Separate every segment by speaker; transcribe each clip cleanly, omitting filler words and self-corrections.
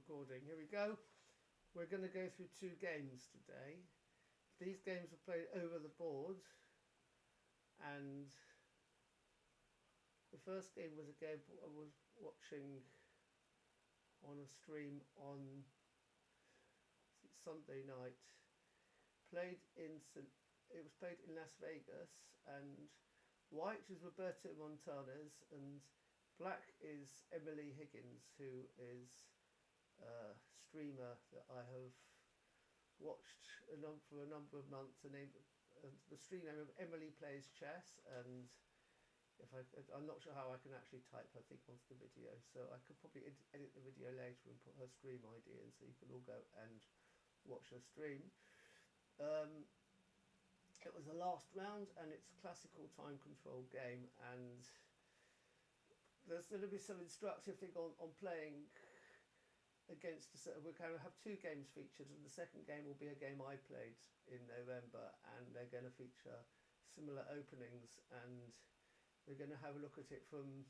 Speaker 1: recording. Here we go. We're going to go through two games today. These games were played over the board, and the first game was a game I was watching on a stream on Sunday night. It was played in Las Vegas, and white is Roberto Montanes and black is Emily Higgins, who is a streamer that I have watched for a number of months. The stream name of Emily Plays Chess, and I'm not sure how I can actually type her thing onto the video, so I could probably edit the video later and put her stream ID in so you can all go and watch her stream. It was the last round, and it's a classical time control game, and there's going to be some instructive thing on playing against we're going to have two games featured, and the second game will be a game I played in November, and they're going to feature similar openings, and we're going to have a look at it from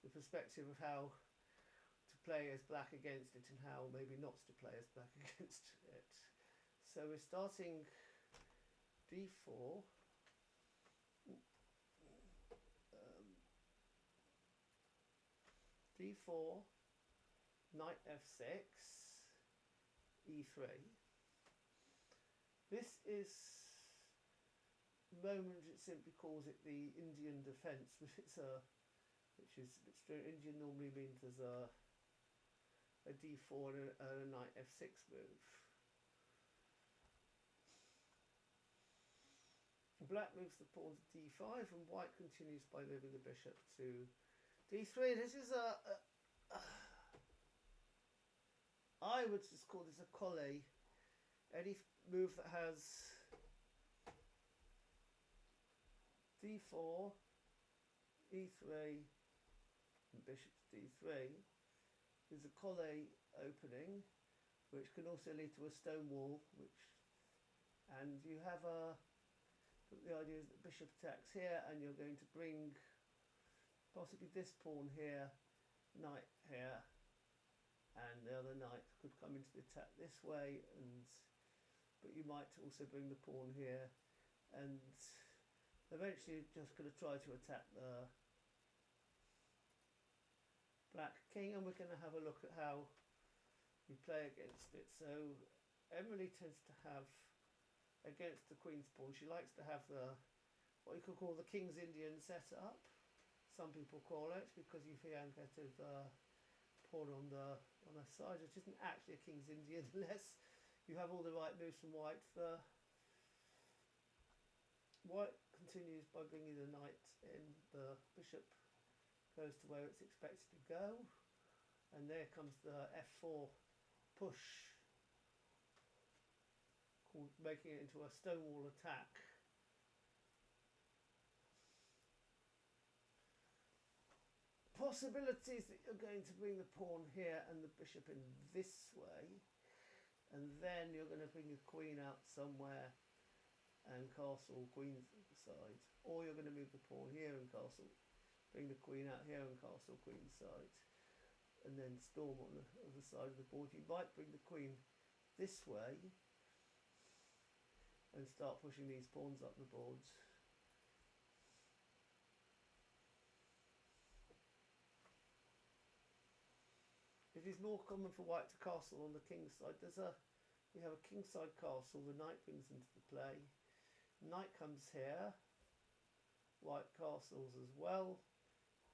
Speaker 1: the perspective of how to play as black against it and how maybe not to play as black against it. So we're starting d4, d4, knight f6, e3. This is the moment it simply calls it the Indian defence, which Indian normally means there's a d4 and a knight f6 move. Black moves the pawn to d5, and white continues by moving the bishop to d3. This is I would just call this a Colle. Any move that has d4, e3, and bishop to d3 is a Colle opening, which can also lead to a Stonewall, and you have the idea is that bishop attacks here, and you're going to bring possibly this pawn here, knight here, and the other knight could come into the attack this way, but you might also bring the pawn here, and eventually you're just going to try to attack the black king, and we're going to have a look at how we play against it. So Emily tends to have, against the queen's pawn, she likes to have what you could call the King's Indian setup, some people call it, because you can get the pawn on a side, which isn't actually a King's Indian unless you have all the right moves from white. The white continues by bringing the knight in, the bishop goes to where it's expected to go, and there comes the f4 push, making it into a Stonewall attack. Possibilities that you're going to bring the pawn here and the bishop in this way, and then you're going to bring the queen out somewhere and castle queen's side, or you're going to move the pawn here and castle, bring the queen out here and castle queen's side, and then storm on the other side of the board. You might bring the queen this way and start pushing these pawns up the boards. It is more common for white to castle on the king's side. We have a kingside castle, the knight brings into the play. Knight comes here, white castles as well,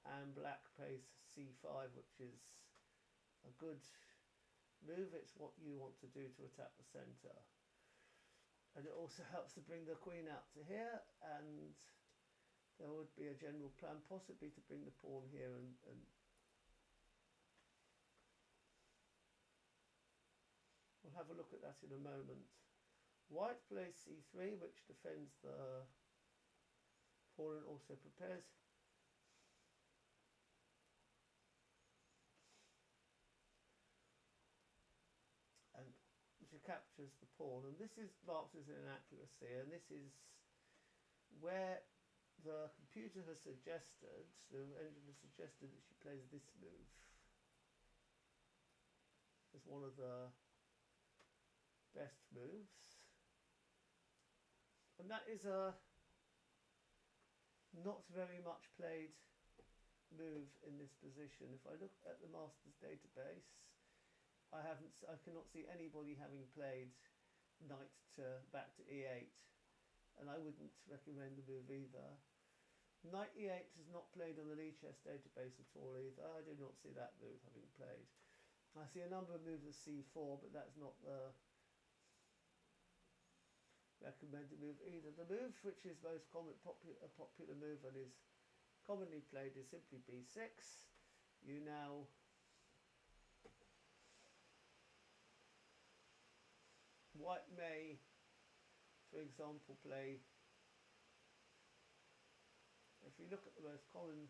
Speaker 1: and black plays c5, which is a good move. It's what you want to do to attack the centre. And it also helps to bring the queen out to here, and there would be a general plan possibly to bring the pawn here and we'll have a look at that in a moment. White plays c3, which defends the pawn and also prepares. And she captures the pawn, and this is marked as an inaccuracy, and this is where the computer has suggested, the engine has suggested that she plays this move. As as one of the best moves. And that is a not very much played move in this position. If I look at the Masters database, I cannot see anybody having played knight to back to e8, and I wouldn't recommend the move either. Knight e8 is not played on the Lichess database at all either. I do not see that move having played. I see a number of moves of c4, but that's not the recommended move either. The move which is most a popular move and is commonly played is simply b6. You now white may, for example, play, if you look at the most common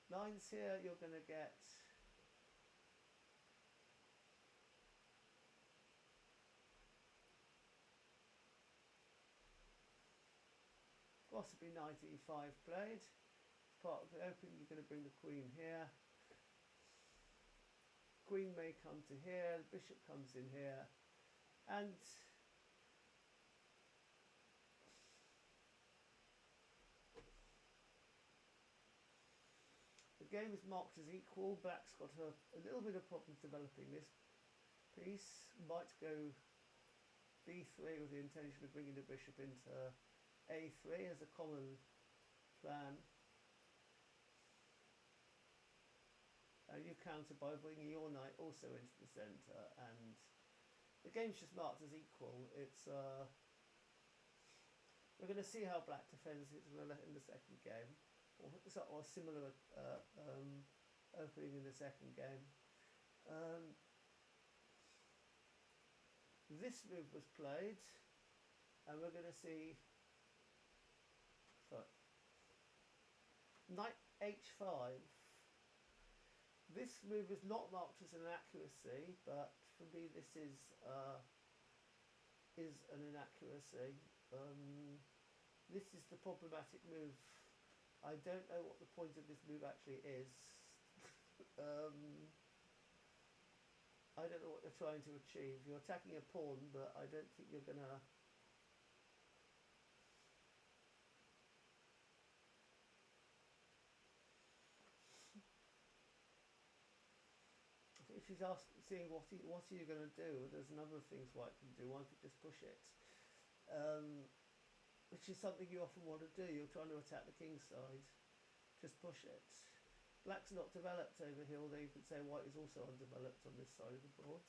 Speaker 1: lines here, you're going to get possibly knight e5 played. As part of the opening, you're going to bring the queen here. Queen may come to here, the bishop comes in here, and the game is marked as equal. Black's got a little bit of problems developing this piece. Might go b3 with the intention of bringing the bishop into a3 as a common plan. And you counter by bringing your knight also into the centre, and the game's just marked as equal. It's we're going to see how Black defends it in the second game, or a similar opening in the second game. This move was played, and we're going to see knight h5. This move is not marked as an inaccuracy, but for me this is an inaccuracy. This is the problematic move. I don't know what the point of this move actually is. I don't know what you're trying to achieve. You're attacking a pawn, but I don't think you're going to... If she's seeing what are you going to do, there's a number of things White can do. One could just push it, which is something you often want to do. You're trying to attack the king side, just push it. Black's not developed over here, although you could say White is also undeveloped on this side of the board.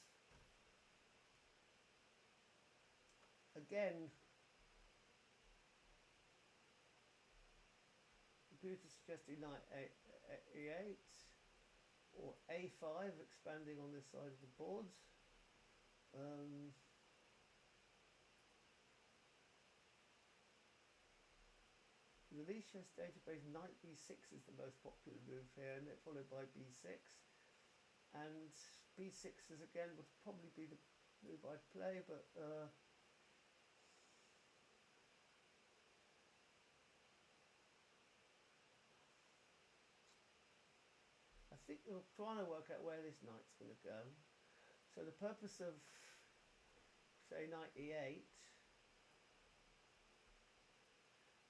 Speaker 1: Again, computer suggesting knight e8. Or a5, expanding on this side of the board. The Lichess database, knight b6 is the most popular move here, and it's followed by b6. And b6 is again would probably be the move I'd play, but I think you're trying to work out where this knight's going to go. So the purpose of, say, knight e8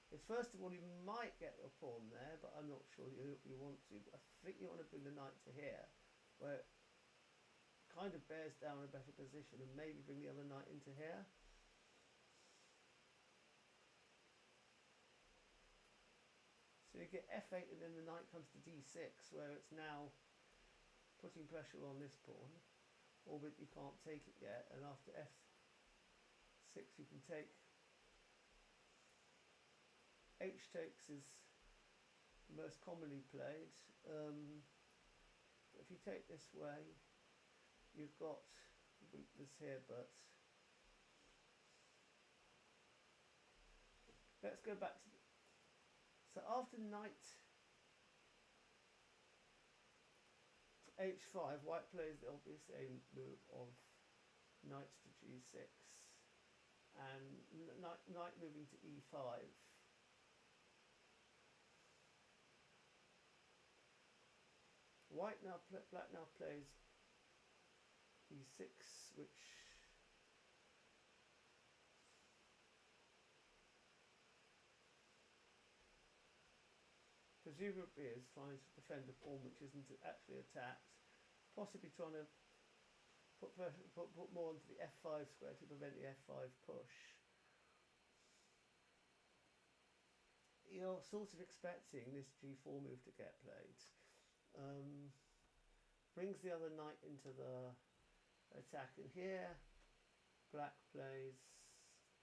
Speaker 1: is, first of all, you might get your pawn there, but I'm not sure you want to. I think you want to bring the knight to here, where it kind of bears down a better position, and maybe bring the other knight into here. So you get f8, and then the knight comes to d6, where it's now putting pressure on this pawn, albeit you can't take it yet. And after f6, you can take. H takes is the most commonly played. If you take this way, you've got weakness here, but let's go back to. So after knight to h5, White plays the obvious aim move of knight to g6, and knight moving to e5. Black now plays e6, which presumably is trying to defend a pawn which isn't actually attacked, possibly trying to put more onto the f5 square to prevent the f5 push. You're sort of expecting this g4 move to get played. Brings the other knight into the attack, and here black plays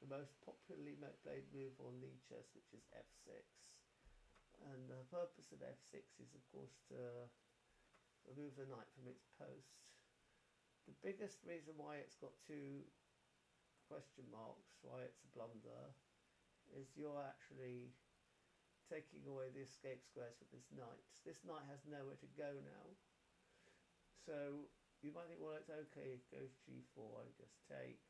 Speaker 1: the most popularly played move on Lee chess, which is f6. And the purpose of f6 is, of course, to remove the knight from its post. The biggest reason why it's got two question marks, why it's a blunder, is you're actually taking away the escape squares with this knight. This knight has nowhere to go now. So you might think, well, it's okay, it goes g4, I just take.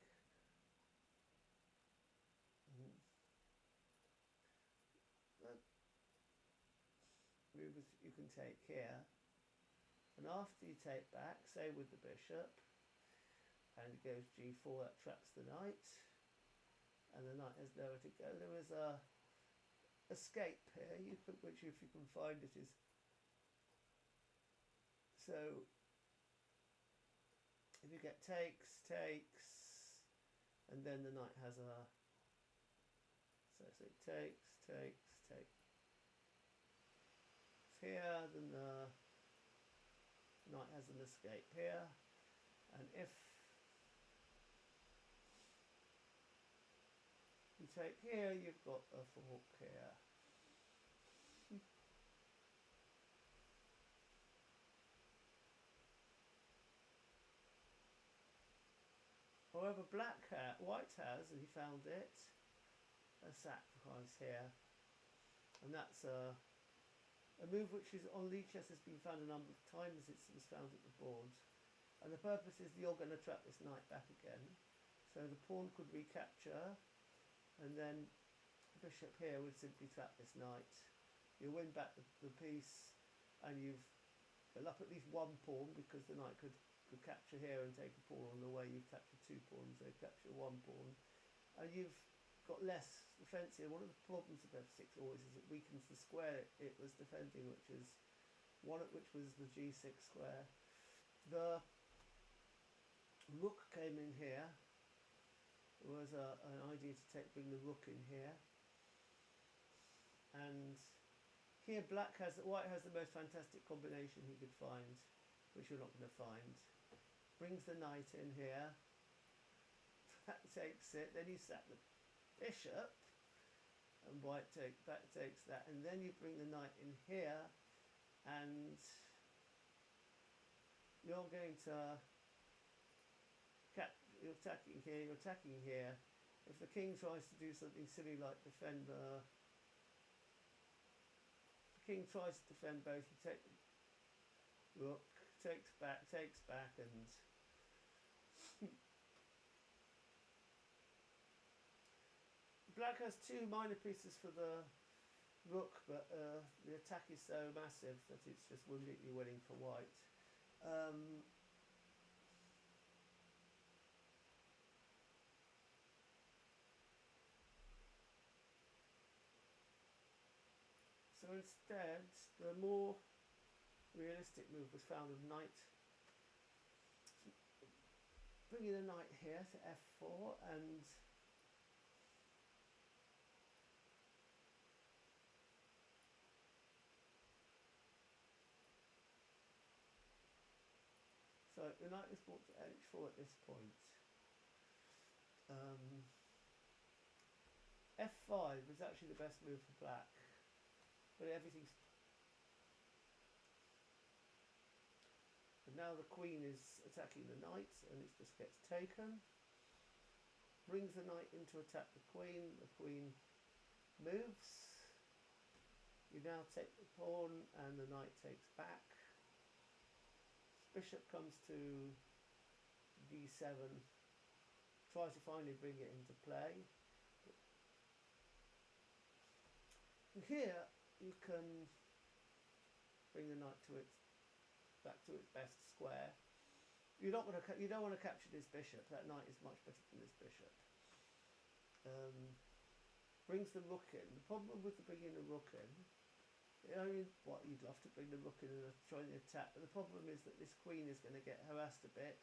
Speaker 1: Moves you can take here. And after you take back, say with the bishop, and it goes g4, that traps the knight. And the knight has nowhere to go. There is a escape here, which if you can find it is... So, if you get takes, and then the knight has a... So takes. Here, then the knight has an escape here, and if you take here, you've got a fork here. However, white has, and he found it, a sacrifice here, and that's a move which is on Lee chess has been found a number of times. It was found at the board, and the purpose is you're going to trap this knight back again, so the pawn could recapture, and then bishop here would simply trap this knight. You win back the piece, and you've built up at least one pawn, because the knight could capture here and take a pawn on the way. You've captured two pawns, so capture one pawn, and you've got less defensive. One of the problems of f6 always is it weakens the square it was defending, which was the g6 square. The rook came in here. There was an idea to bring the rook in here, and here white has the most fantastic combination he could find, which you're not going to find. Brings the knight in here. That takes it. Then you sack the bishop, and white takes that, and then you bring the knight in here, and you're going to you're attacking here. If the king tries to do something silly like defend the king tries to defend both, you take rook, takes back, and black has two minor pieces for the rook, but the attack is so massive that it's just completely winning for white. So instead, the more realistic move was found of knight, bringing the knight here to f4, and so the knight is brought to h4 at this point. f5 is actually the best move for black, but everything's... And now the queen is attacking the knight, and it just gets taken. Brings the knight in to attack the queen moves. You now take the pawn, and the knight takes back. Bishop comes to d7, try to finally bring it into play. And here you can bring the knight back to its best square, you don't want to capture this bishop. That knight is much better than this bishop. Brings the rook in. The problem with bringing the rook in, you'd love to bring the rook in and try the attack, but the problem is that this queen is going to get harassed a bit,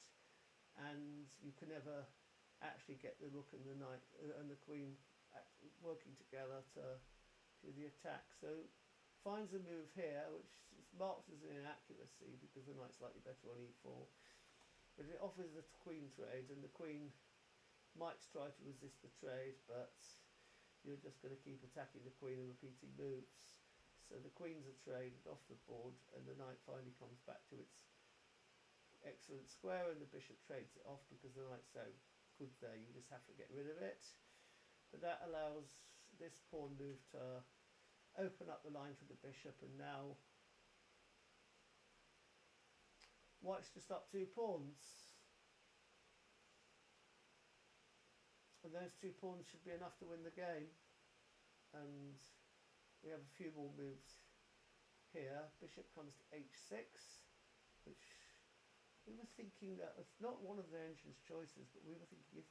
Speaker 1: and you can never actually get the rook and the knight and the queen working together to do the attack. So finds a move here, which is marked as an inaccuracy because the knight's slightly better on e4, but it offers the queen trade, and the queen might try to resist the trade, but you're just going to keep attacking the queen and repeating moves. So the queens are traded off the board, and the knight finally comes back to its excellent square, and the bishop trades it off because the knight's so good there, you just have to get rid of it. But that allows this pawn move to open up the line for the bishop, and now white's just up 2 pawns. And those 2 pawns should be enough to win the game. And we have a few more moves here. Bishop comes to h6, which we were thinking that it's not one of the engine's choices, but we were thinking if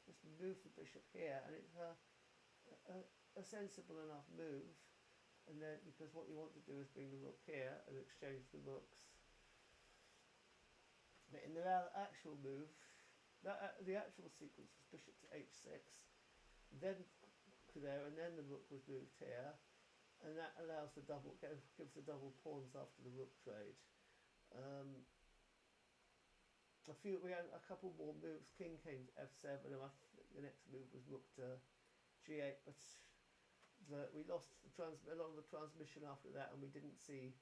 Speaker 1: just move the bishop here, and it's a sensible enough move, and then because what you want to do is bring the rook here and exchange the rooks. But in the actual move, the actual sequence was bishop to h6, then there, and then the rook was moved here, and that allows the gives the double pawns after the rook trade. We had a couple more moves. King came to f7, and the next move was rook to g8, but we lost a lot of the transmission after that, and we didn't see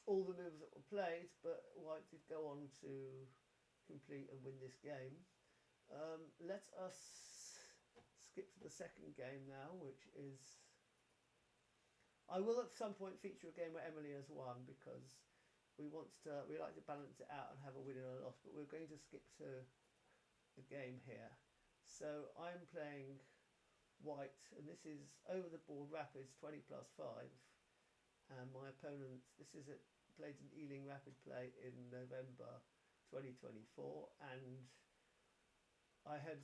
Speaker 1: all the moves that were played, but white did go on to complete and win this game. Let us skip to the second game now, which is... I will at some point feature a game where Emily has won, because we like to balance it out and have a win and a loss, but we're going to skip to the game here. So I'm playing white, and this is over the board rapids 20 plus 5, and my opponent, played an Ealing Rapid play in November 2024, and I had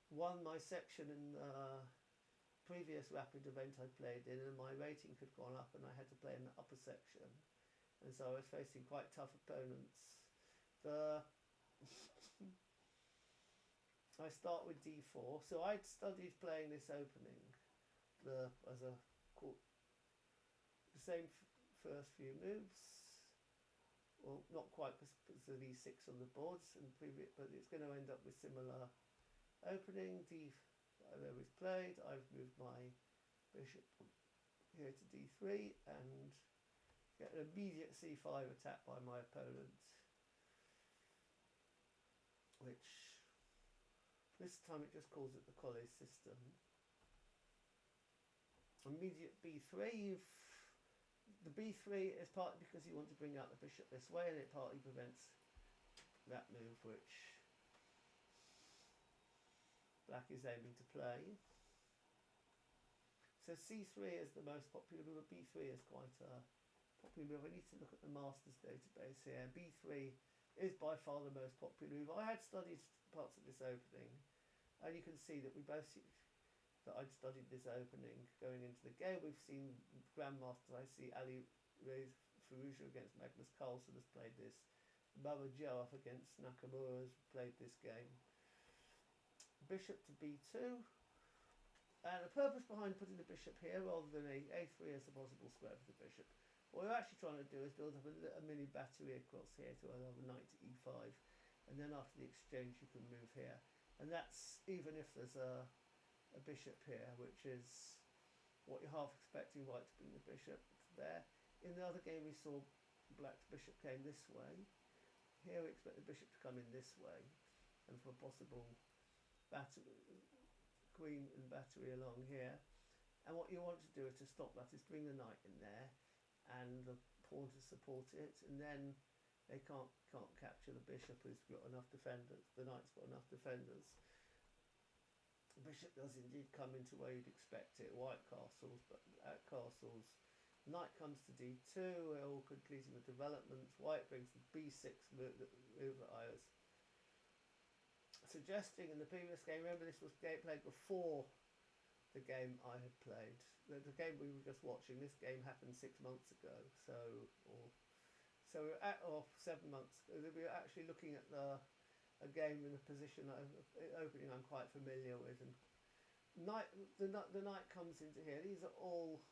Speaker 1: won my section in the previous Rapid event I played in, and my rating had gone up, and I had to play in the upper section, and so I was facing quite tough opponents. I start with d4, so I'd studied playing this opening the same first few moves. Well, not quite because of e6 on the boards, but it's going to end up with similar opening. There was played. I've moved my bishop here to d3 and get an immediate c5 attack by my opponent, which this time it just calls it the Colle system. Immediate b3. The b3 is partly because you want to bring out the bishop this way, and it partly prevents that move which black is aiming to play. So c3 is the most popular move. b3 is quite a popular move. I need to look at the Masters database here. b3 is by far the most popular move. I had studied parts of this opening, and you can see that I'd studied this opening going into the game. We've seen grandmasters. I see Ali Reza Firouzja against Magnus Carlsen has played this. Baba Joaf against Nakamura has played this game. Bishop to b2, and the purpose behind putting the bishop here rather than a3 as a possible square for the bishop, what we're actually trying to do is build up a mini battery across here to allow the knight to e5, and then after the exchange you can move here, and that's even if there's a bishop here, which is what you're half expecting white to bring the bishop there. In the other game we saw black's bishop came this way. Here we expect the bishop to come in this way, and for a possible queen and battery along here. And what you want to do is to stop that is bring the knight in there and the pawn to support it, and then they can't capture the bishop who's got enough defenders. The knight's got enough defenders. The bishop does indeed come into where you'd expect it, white castles, but at castles Knight comes to d2, we're all completing the development. White brings the b6 move that I was suggesting in the previous game. Remember, this was played before the game I had played. The game we were just watching, this game happened 6 months ago, so we were 7 months ago. We were actually looking at a game in a position opening I'm quite familiar with, and the knight comes into here. These are all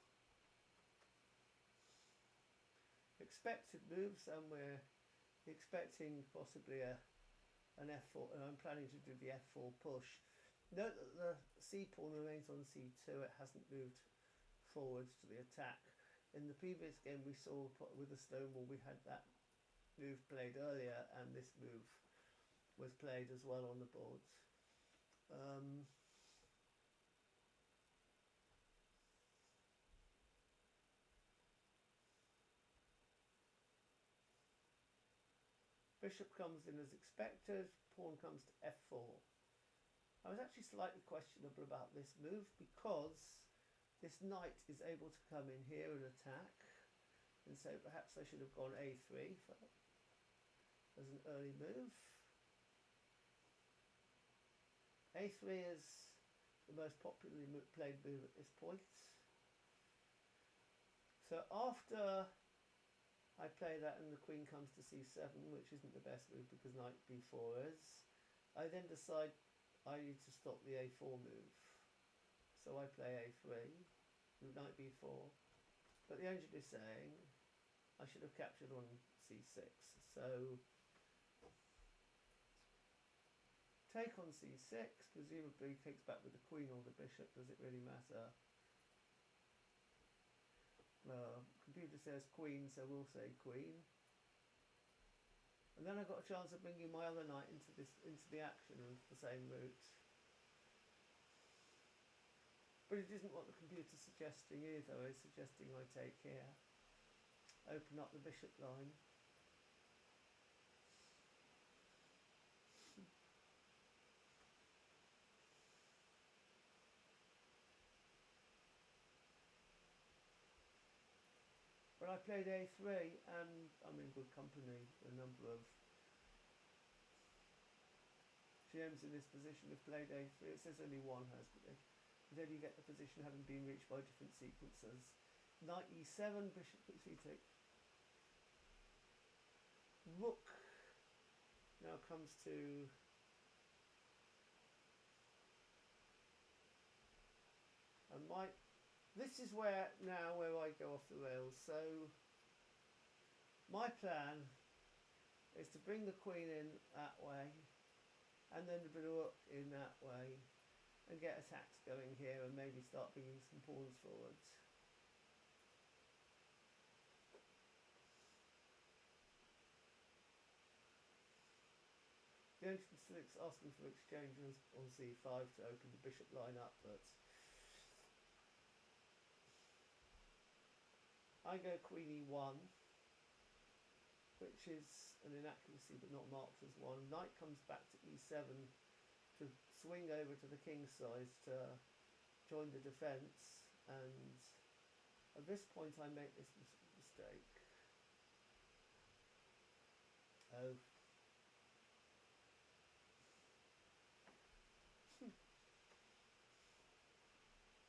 Speaker 1: expected moves, and we're expecting possibly an f4, and I'm planning to do the f4 push. Note that the c pawn remains on c2, it hasn't moved forwards to the attack. In the previous game we saw with the Stonewall, we had that move played earlier, and this move was played as well on the boards. Bishop comes in as expected, pawn comes to f4. I was actually slightly questionable about this move because this knight is able to come in here and attack, and so perhaps I should have gone a3 as an early move. a3 is the most popularly played move at this point. So after I play that and the queen comes to c7, which isn't the best move because knight b4 is, I then decide I need to stop the a4 move. So I play a3, knight b4, but the engine is saying I should have captured on c6. So take on c6, presumably takes back with the queen or the bishop. Does it really matter? Computer says queen, so we'll say queen. And then I've got a chance of bringing my other knight into the action of the same route. But it isn't what the computer's suggesting either. It's suggesting I take here, open up the bishop line. But I played a3, and I'm in good company. A number of GMs in this position have played a3. It says only one has, but then you get the position having been reached by different sequences. Knight e7, bishop c6. Rook now comes to and this is where I go off the rails. So my plan is to bring the queen in that way, and then the rook in that way, and get attacks going here, and maybe start bringing some pawns forwards. The entrance asking for exchanges on c5 to open the bishop line up, but I go queen e1, which is an inaccuracy but not marked as one. Knight comes back to e7 to swing over to the king's side to join the defence, and at this point I make this mistake. Oh.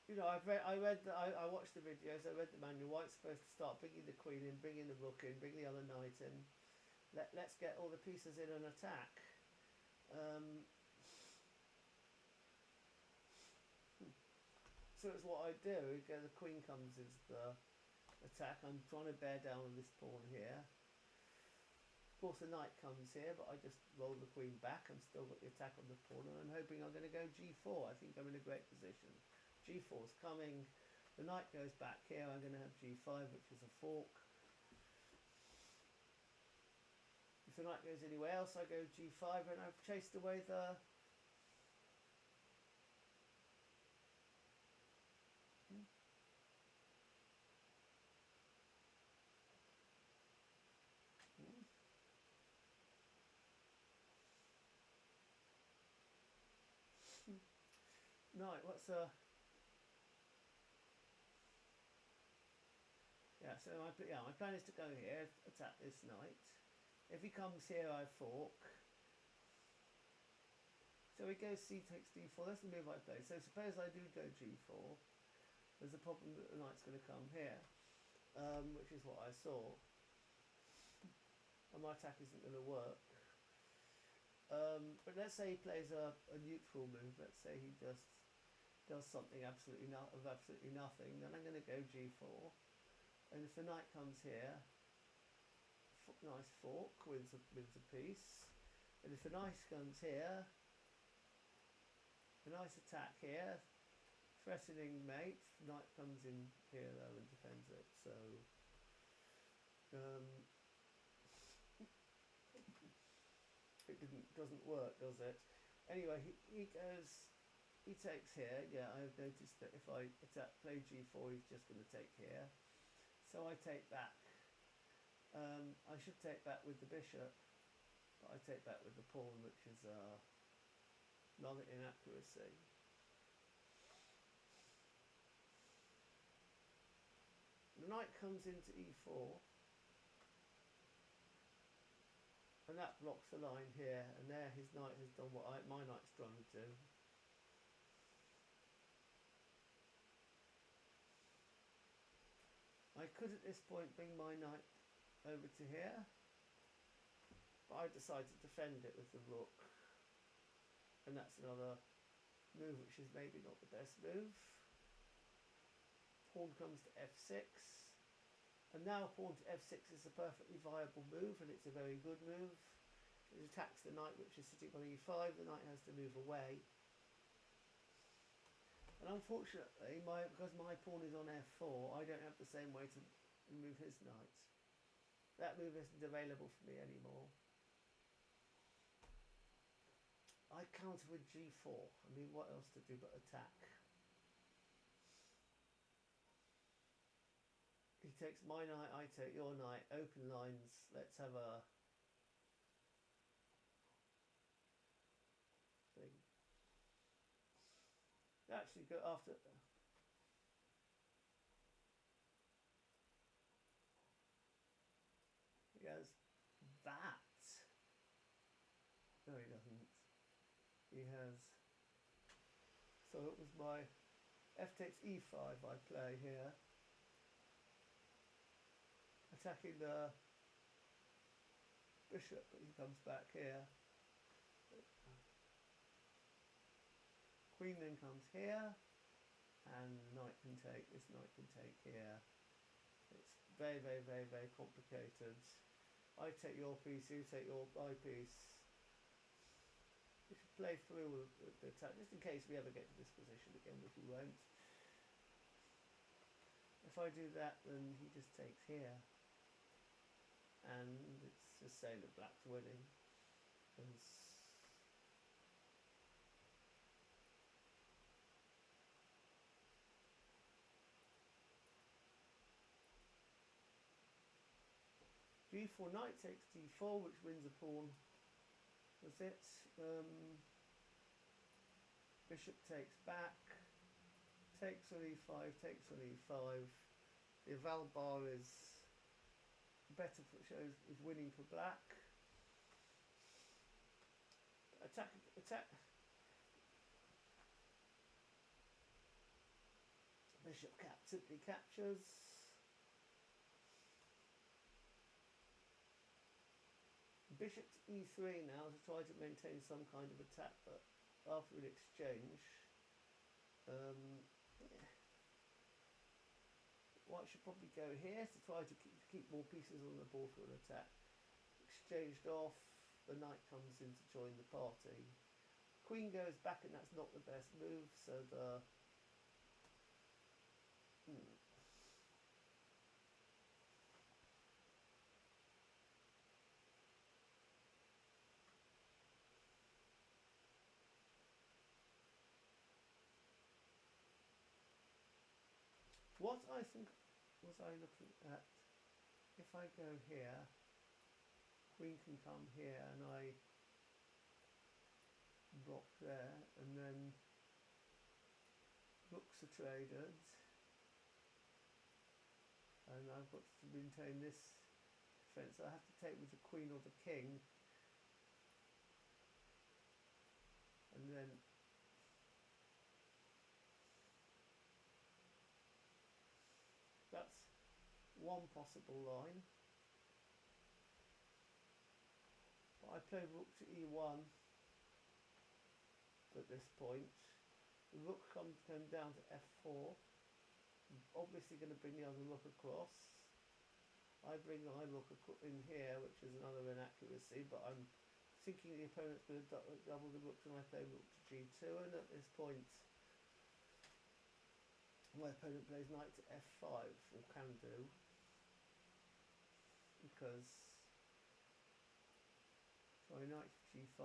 Speaker 1: You know, I watched the videos, I read the manual. White's supposed to start bringing the queen in, bringing the rook in, bring the other knight in. Let's get all the pieces in and attack. So it's what I do. The queen comes as the attack. I'm trying to bear down on this pawn here. Of course the knight comes here, but I just roll the queen back and still got the attack on the pawn, and I'm hoping I'm going to go g4. I think I'm in a great position. g4's coming, the knight goes back here, I'm going to have g5, which is a fork. If the knight goes anywhere else, I go g5, and I've chased away the... Knight, what's a... so my plan is to go here, attack this knight. If he comes here, I fork. So he goes c takes d4. That's the move I play. So suppose I do go g4. There's a problem that the knight's going to come here, which is what I saw. And my attack isn't going to work. But let's say he plays a neutral move. Let's say he just does something absolutely nothing. Then I'm going to go g4. And if the knight comes here, nice fork, wins a piece. And if the knight comes here, a nice attack here, threatening mate. The knight comes in here though and defends it. So it doesn't work, does it? Anyway, he takes here. Yeah, I've noticed that if I play g4, he's just going to take here. So I take back. I should take back with the bishop, but I take back with the pawn, which is another inaccuracy. The knight comes into e4, and that blocks the line here, and there his knight has done what my knight's trying to do. I could at this point bring my knight over to here, but I decide to defend it with the rook, and that's another move which is maybe not the best move. Pawn comes to f6, and now pawn to f6 is a perfectly viable move, and it's a very good move. It attacks the knight which is sitting on e5. The knight has to move away, and unfortunately because my pawn is on f4, I don't have the same way to move his knight. That move isn't available for me anymore. I counter with g4. I mean, what else to do but attack? He takes my knight, I take your knight. Open lines. Let's have a thing. Actually, go after. He has that. No, he doesn't. He has. So it was my f takes e5 I play here. Attacking the bishop, but he comes back here. Queen then comes here, and knight can take, this knight can take here. It's very, very, very, very complicated. I take your piece, you take my piece. We should play through the attack, just in case we ever get to this position again, which we won't. If I do that, then he just takes here. And it's just saying that black's winning. g4, knight takes d4, which wins a pawn. That's it. Bishop takes back. Takes on e5, takes on e5. The eval bar is better for shows is winning for black. Attack. Bishop simply captures. Bishop to e3 now to try to maintain some kind of attack, but after an exchange, white should probably go here to try to keep more pieces on the board for an attack. Exchanged off, the knight comes in to join the party. Queen goes back, and that's not the best move, so the what I think was I looking at, if I go here, queen can come here and I block there, and then rooks are traded, and I've got to maintain this defence. I have to take with the queen or the king, and then that's one possible line. But I play rook to e1 at this point. The rook came down to f4. I'm obviously going to bring the other rook across. I bring my rook in here, which is another inaccuracy, but I'm thinking the opponent's going to double the rooks, and I play rook to g2, and at this point my opponent plays knight to f5, or can do, because sorry, knight to g5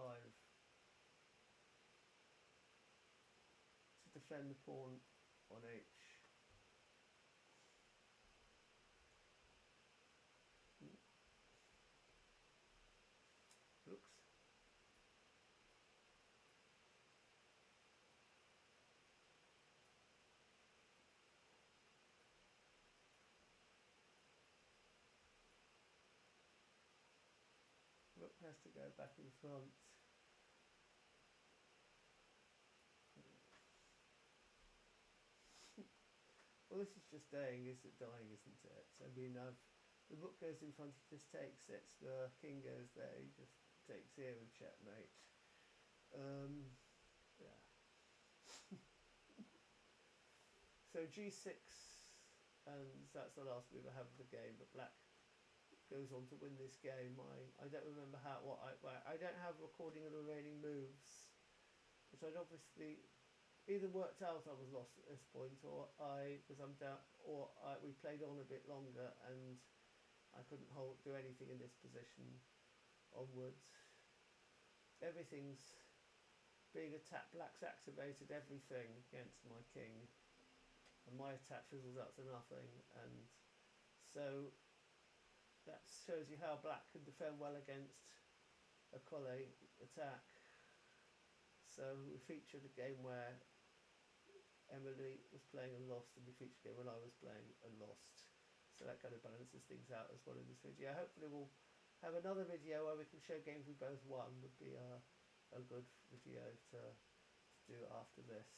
Speaker 1: to defend the pawn on h. Rooks. Rook has to go back in front. Well, this is just dying, isn't it? So, I mean, the rook goes in front, he just takes it, the king goes there, he just takes here and checkmate. Yeah. So g6, and that's the last move I have of the game, but black goes on to win this game. I don't remember I don't have a recording of the remaining moves, but I'd obviously either worked out I was lost at this point, or because I'm down, or we played on a bit longer and I couldn't do anything in this position onwards. Everything's being attacked. Black's activated everything against my king, and my attack fizzles out to nothing, and so that shows you how black can defend well against a Colle attack. So we featured a game where Emily was playing and lost, and we featured a game when I was playing and lost. So that kind of balances things out as well in this video. Hopefully we'll have another video where we can show games we both won. Would be a good video to do after this.